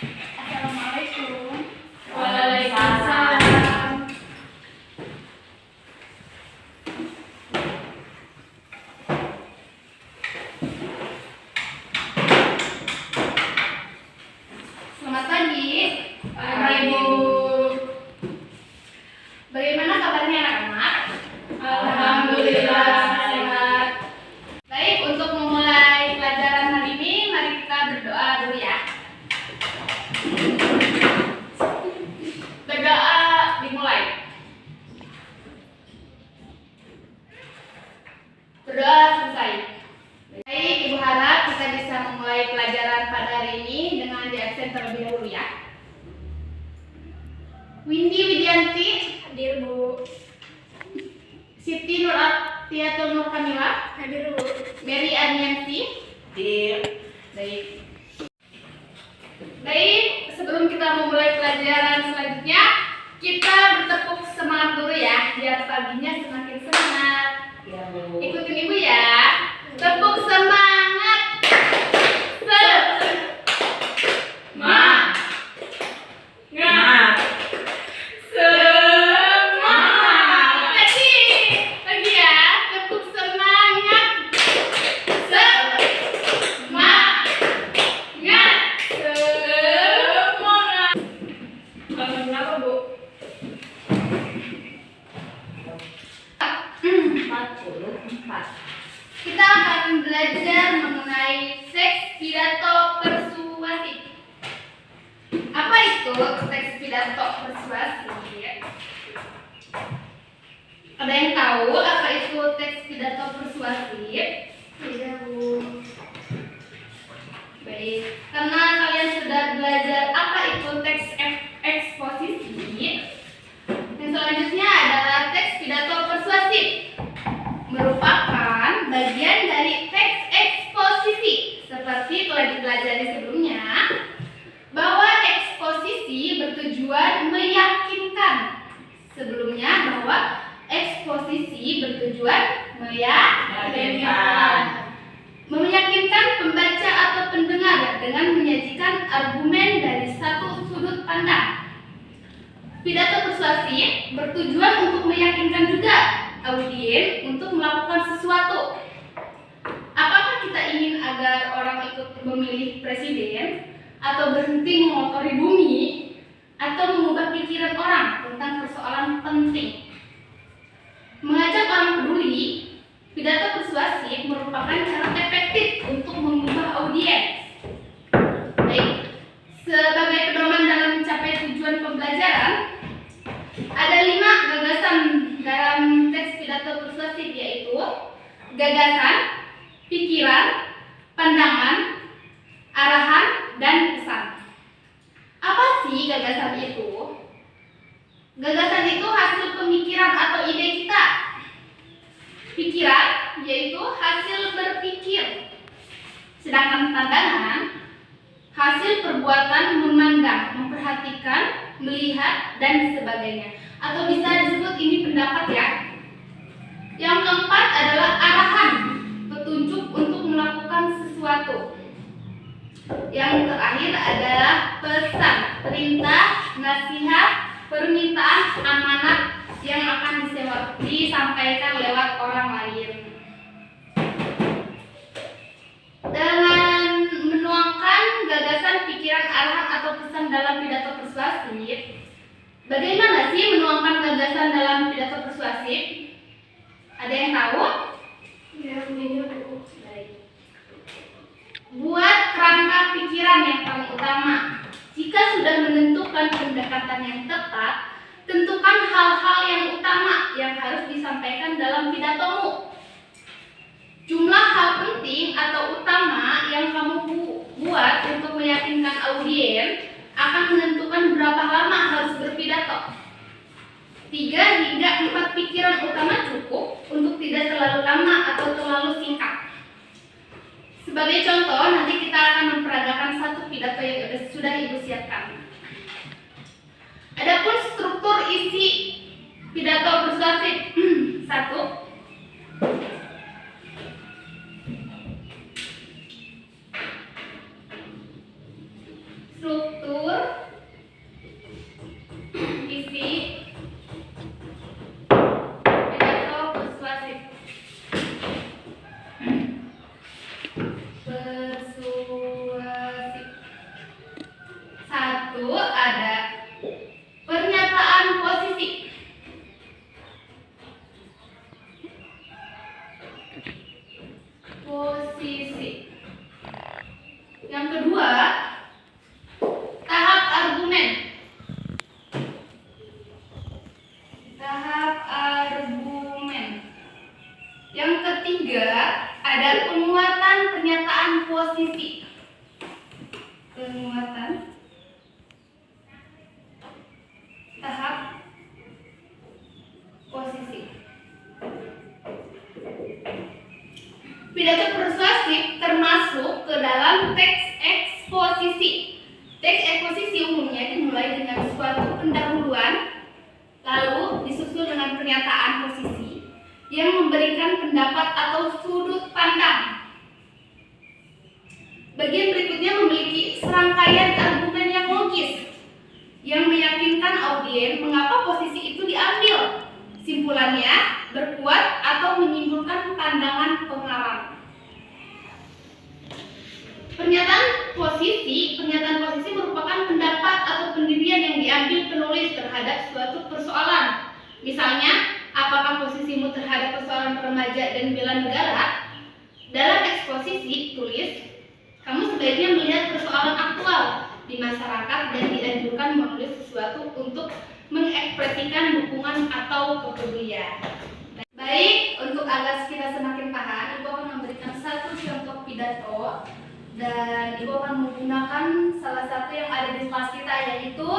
Assalamualaikum. Waalaikumsalam. Selamat pagi. Pagi, Bu. Bagaimana kabarnya anak-anak? Alhamdulillah sehat. Baik, untuk memulai pelajaran hari ini, mari kita berdoa dulu ya. Berdoa dimulai. Berdoa selesai. Baik, Ibu harap kita bisa memulai pelajaran pada hari ini dengan di absen terlebih dahulu ya. Windy Widianti, Hadir, Bu. Siti Nur Atiatul Nur Kamila, Hadir, Bu. Mary Anianti. Hadir. Baik. Baik, sebelum kita memulai pelajaran selanjutnya, kita bertepuk semangat dulu ya, biar paginya semakin semangat. Ya, Bu. Ikutin Ibu ya. Tepuk semangat. Ma. Ngat. Semangat. Lagi ya, tepuk semangat. Semangat. Semangat. Halaman berapa, Bu? 44. Kita akan belajar mengenai teks pidato persuasif. Apa itu teks pidato persuasif? Ada yang tahu apa itu teks pidato persuasif? Iya, Bu. Baik, karena kalian sudah belajar apa itu teks eksposisi, yang selanjutnya adalah teks pidato persuasif. Merupakan bagian dari teks eksposisi. Seperti telah dipelajari sebelumnya, bahwa eksposisi bertujuan meyakinkan. Sebelumnya bahwa eksposisi bertujuan meyakinkan pembaca atau pendengar dengan menyajikan argumen dari satu sudut pandang. Pidato persuasif bertujuan untuk meyakinkan juga audien untuk melakukan sesuatu. Apakah kita ingin agar orang ikut memilih presiden, atau berhenti mengotori bumi, atau mengubah pikiran orang tentang persoalan penting? Mengajak orang peduli, pidato persuasif merupakan cara efektif untuk mengubah audiens. Baik, sebagai pedoman dalam mencapai tujuan pembelajaran, ada 5 gagasan dalam teks pidato persuasif, yaitu gagasan, pikiran, pandangan, arahan, dan pesan. Apa sih gagasan itu? Gagasan itu hasil pemikiran atau ide kita. Pikiran yaitu hasil berpikir. Sedangkan pandangan hasil perbuatan memandang, memperhatikan, melihat, dan sebagainya. Atau bisa disebut ini pendapat ya. Yang keempat adalah arahan, petunjuk untuk melakukan sesuatu. Yang terakhir adalah pesan, perintah, nasihat, permintaan, amanat yang akan disampaikan lewat orang lain. Dengan menuangkan gagasan, pikiran, arahan, atau pesan dalam pidato persuasif, bagaimana sih menuangkan gagasan dalam pidato persuasif? Ada yang tahu? Ya, Bu. Baik. Buat kerangka pikiran yang paling utama. Jika sudah menentukan pendekatan yang tepat, tentukan hal-hal yang utama yang harus disampaikan dalam pidatomu. Jumlah hal penting atau utama yang kamu buat untuk meyakinkan audien akan menentukan berapa lama harus berpidato. 3 hingga 4 pikiran utama cukup untuk tidak terlalu lama atau terlalu singkat. Sebagai contoh, nanti kita akan memperagakan satu pidato yang sudah Ibu siapkan. Adapun struktur isi pidato persuasif. 1. Struktur persuasif. Satu, ada pernyataan posisi. Posisi. Yang kedua, tahap argumen. Tahap argumen. Yang ketiga, ada penguatan pernyataan posisi. Penguatan tahap posisi. Pidato persuasif termasuk ke dalam teks eksposisi. Teks eksposisi umumnya dimulai dengan suatu pendahuluan, lalu disusul dengan pernyataan posisi yang memberikan pendapat atau sudut pandang. Bagian berikutnya memiliki serangkaian argumen yang logis yang meyakinkan audien mengapa posisi itu diambil. Simpulannya berkuat atau menyimpulkan pandangan pengarang. Pernyataan posisi merupakan pendapat atau pendirian yang diambil penulis terhadap suatu persoalan. Misalnya, apakah posisimu terhadap persoalan remaja dan bela negara? Dalam eksposisi tulis, kamu sebaiknya melihat persoalan aktual di masyarakat dan dianjurkan menulis sesuatu untuk mengekspresikan dukungan atau kepedulian. Baik, untuk agar kita semakin paham, Ibu akan memberikan satu contoh pidato dan Ibu akan menggunakan salah satu yang ada di kelas kita, yaitu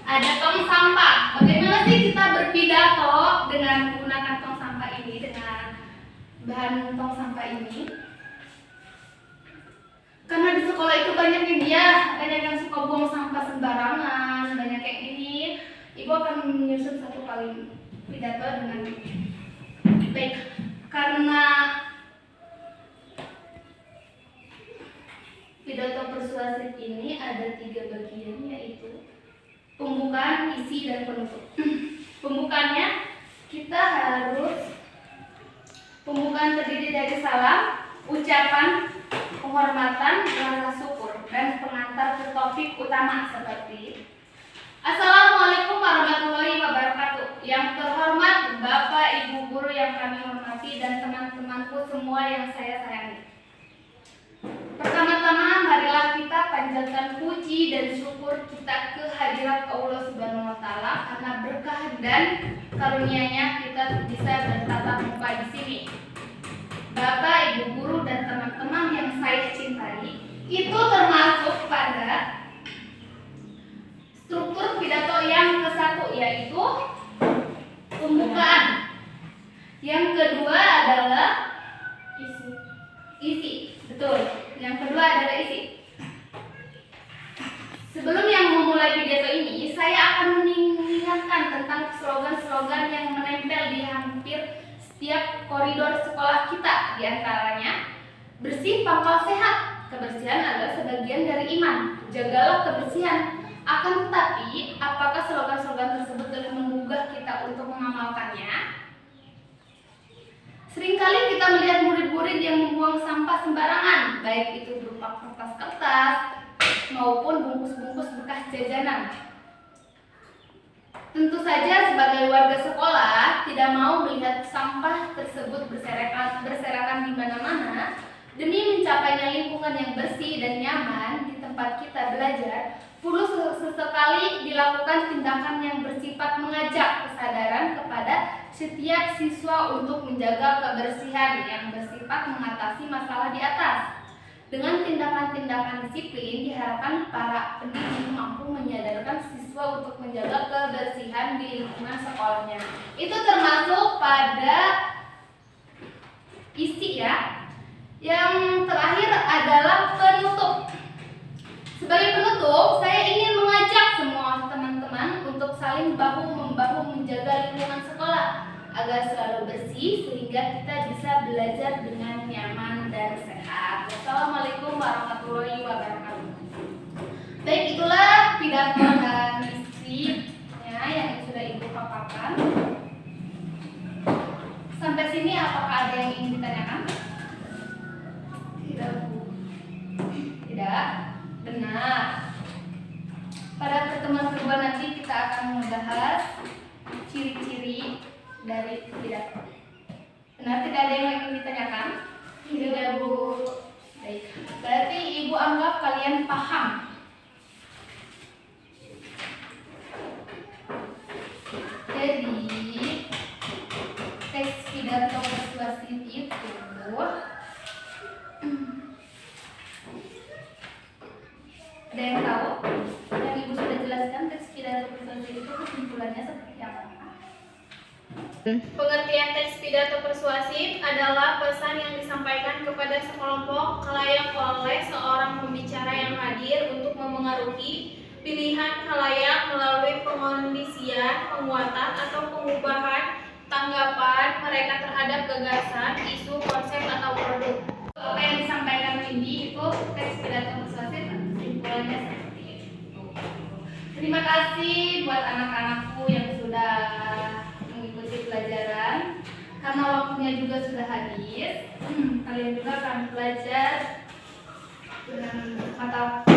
ada tong sampah. Bagaimana sih kita berpidato dengan menggunakan tong sampah ini, dengan bahan tong sampah ini? Karena di sekolah itu banyak yang suka buang sampah sembarangan, banyak kayak gini. Ibu akan menyusun satu kali pidato dengan baik. Karena pidato persuasif ini ada 3 bagian, yaitu pembukaan, isi, dan penutup. Pembukaannya pembukaan terdiri dari salam, ucapan penghormatan, rasa syukur, dan pengantar ke topik utama seperti Assalamualaikum warahmatullahi wabarakatuh. Yang terhormat Bapak Ibu guru yang kami hormati dan teman-temanku semua yang saya sayangi. Pertama-tama marilah kita panjatkan puji dan syukur kita ke hadirat Allah Subhanahu wa taala karena berkah dan karunia-Nya kita bisa bertatap muka di sini. Bapak, Ibu guru dan teman-teman yang saya cintai, itu termasuk pada struktur pidato yang ke-1, yaitu pembukaan. Yang kedua adalah isi. Betul. Yang kedua adalah isi. Sebelum yang memulai pidato ini, saya akan mengingatkan tentang slogan-slogan yang menempel di hampir setiap koridor sekolah kita. Di antaranya, bersih pangkal sehat. Kebersihan adalah sebagian dari iman. Jagalah kebersihan. Akan tetapi, apakah slogan-slogan tersebut telah menggugah kita untuk mengamalkannya? Seringkali kita melihat murid-murid yang membuang sampah sembarangan, baik itu berupa kertas-kertas maupun bungkus-bungkus bekas jajanan. Tentu saja sebagai warga sekolah tidak mau melihat sampah tersebut berserakan di mana-mana. Demi mencapainya lingkungan yang bersih dan nyaman di tempat kita belajar, perlu sesekali dilakukan tindakan yang bersifat mengajak kesadaran kepada setiap siswa untuk menjaga kebersihan yang bersifat mengatasi masalah di atas. Dengan tindakan-tindakan disiplin, diharapkan para pendidik mampu menyadarkan siswa untuk menjaga kebersihan di lingkungan sekolahnya. Itu termasuk pada isi ya. Yang terakhir adalah penutup. Sebagai penutup, saya ingin mengajak semua teman-teman untuk saling bahu-membahu menjaga lingkungan sekolah agar selalu bersih sehingga kita bisa belajar dengan nyaman dan sehat. Wassalamualaikum warahmatullahi wabarakatuh. Baik, itulah pidato dan isinya yang sudah Ibu paparkan. Sampai sini apakah ada yang ingin ditanyakan? Tidak, Bu. Benar. Pada pertemuan kedua nanti kita akan membahas ciri-ciri dari pidato. Benar, tidak ada yang ingin ditanyakan? Tidak, Bu. Baik. Berarti Ibu anggap kalian paham. Jadi teks pidato persuasif itu ada yang tahu? Yang Ibu sudah jelaskan teks pidato persuasif itu kesimpulannya seperti apa? Pengertian teks pidato persuasif adalah pesan yang disampaikan kepada sekelompok khalayak oleh seorang pembicara yang hadir untuk memengaruhi pilihan khalayak melalui pengondisian, penguatan, atau pengubahan tanggapan mereka terhadap gagasan, isu, konsep, atau produk. Apa yang disampaikan Windy itu teks pidato persuasif, kesimpulannya seperti itu. Terima kasih buat anak-anakku yang sudah mengikuti pelajaran. Karena waktunya juga sudah habis, kalian juga akan belajar dengan mata